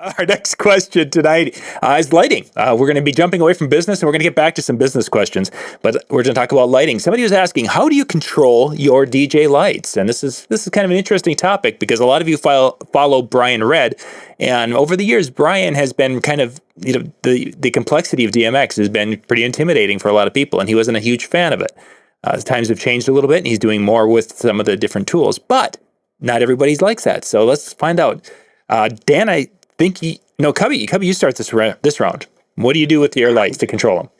Our next question tonight is lighting. We're going to be jumping away from business and we're going to get back to some business questions, but we're going to talk about lighting. Somebody was asking, how do you control your DJ lights? And this is kind of an interesting topic because a lot of you follow Brian Red, and over the years, Brian has been kind of, the complexity of DMX has been pretty intimidating for a lot of people, and he wasn't a huge fan of it. Times have changed a little bit, and he's doing more with some of the different tools, but not everybody likes that. So let's find out. Dan, Cubby, you start this round. What do you do with your lights to control them?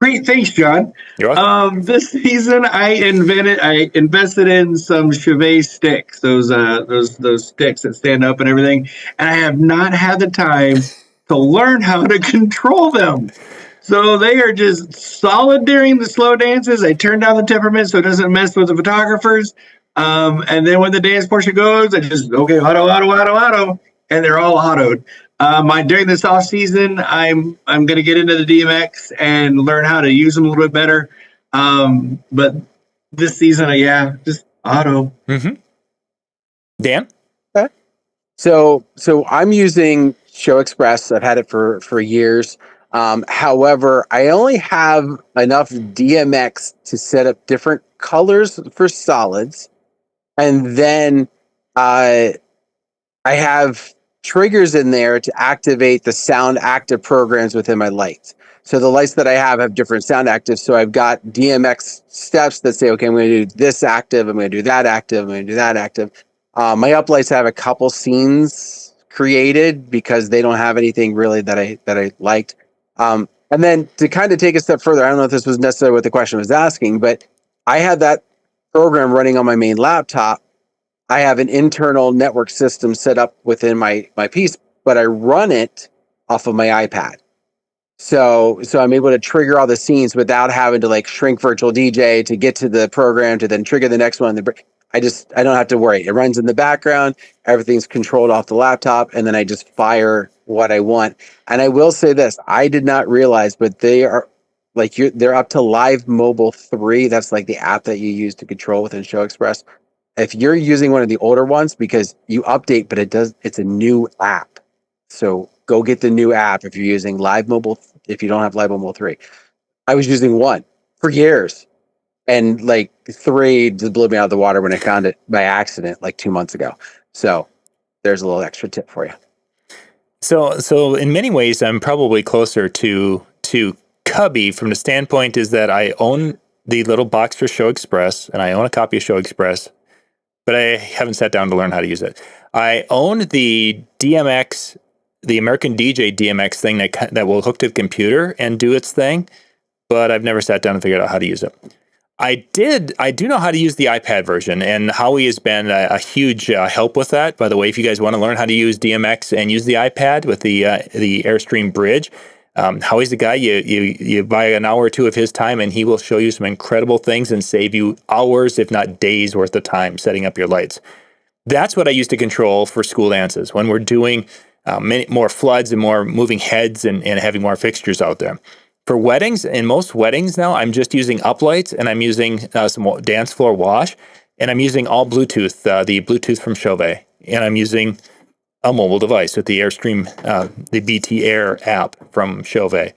Great, thanks, John. You're welcome. This season, I invested in some Cubby sticks, those sticks that stand up and everything, and I have not had the time to learn how to control them. So they are just solid during the slow dances. I turn down the temperament so it doesn't mess with the photographers. And then when the dance portion goes, I just, okay, auto, and they're all autoed. During this off season, I'm going to get into the DMX and learn how to use them a little bit better. But this season, just auto. Mm-hmm. Dan? Okay. So I'm using Show Express. I've had it for years. However, I only have enough DMX to set up different colors for solids. And then I have triggers in there to activate the sound active programs within my lights. So the lights that I have different sound actives. So I've got DMX steps that say, okay, I'm going to do this active, I'm going to do that active, I'm going to do that active. My up lights have a couple scenes created because they don't have anything really that I liked. And then to kind of take a step further, I don't know if this was necessarily what the question was asking, but I had that program running on my main laptop. I have an internal network system set up within my piece, but I run it off of my iPad. So I'm able to trigger all the scenes without having to like shrink virtual DJ to get to the program to then trigger the next one. I don't have to worry. It runs in the background. Everything's controlled off the laptop, and then I just fire what I want. And I will say this: I did not realize, but they're up to Live Mobile 3. That's like the app that you use to control within Show Express. If you're using one of the older ones, because you update, but it's a new app. So go get the new app if you're using Live Mobile. If you don't have Live Mobile 3, I was using one for years. And like 3 just blew me out of the water when I found it by accident like 2 months ago. So there's a little extra tip for you. So in many ways, I'm probably closer to Cubby from the standpoint is that I own the little box for Show Express and I own a copy of Show Express, but I haven't sat down to learn how to use it. I own the DMX, the American DJ DMX thing that will hook to the computer and do its thing, but I've never sat down and figured out how to use it. I do know how to use the iPad version, and Howie has been a huge help with that. By the way, if you guys want to learn how to use DMX and use the iPad with the Airstream bridge, Howie's the guy. You buy an hour or two of his time, and he will show you some incredible things and save you hours, if not days, worth of time setting up your lights. That's what I use to control for school dances when we're doing many more floods and more moving heads and having more fixtures out there. For weddings, in most weddings now, I'm just using uplights and I'm using some dance floor wash, and I'm using all Bluetooth, the Bluetooth from Cubby, and I'm using a mobile device with the Airstream, the BT Air app from Cubby.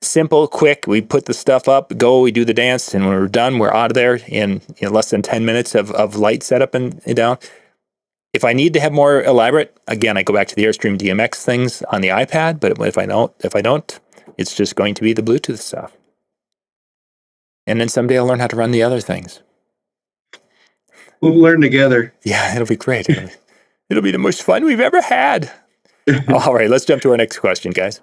Simple, quick. We put the stuff up, we do the dance, and when we're done, we're out of there in less than 10 minutes of light setup and down. If I need to have more elaborate, again, I go back to the Airstream DMX things on the iPad. But if I don't. It's just going to be the Bluetooth stuff. And then someday I'll learn how to run the other things. We'll learn together. Yeah, it'll be great. It'll be the most fun we've ever had. All right, let's jump to our next question, guys.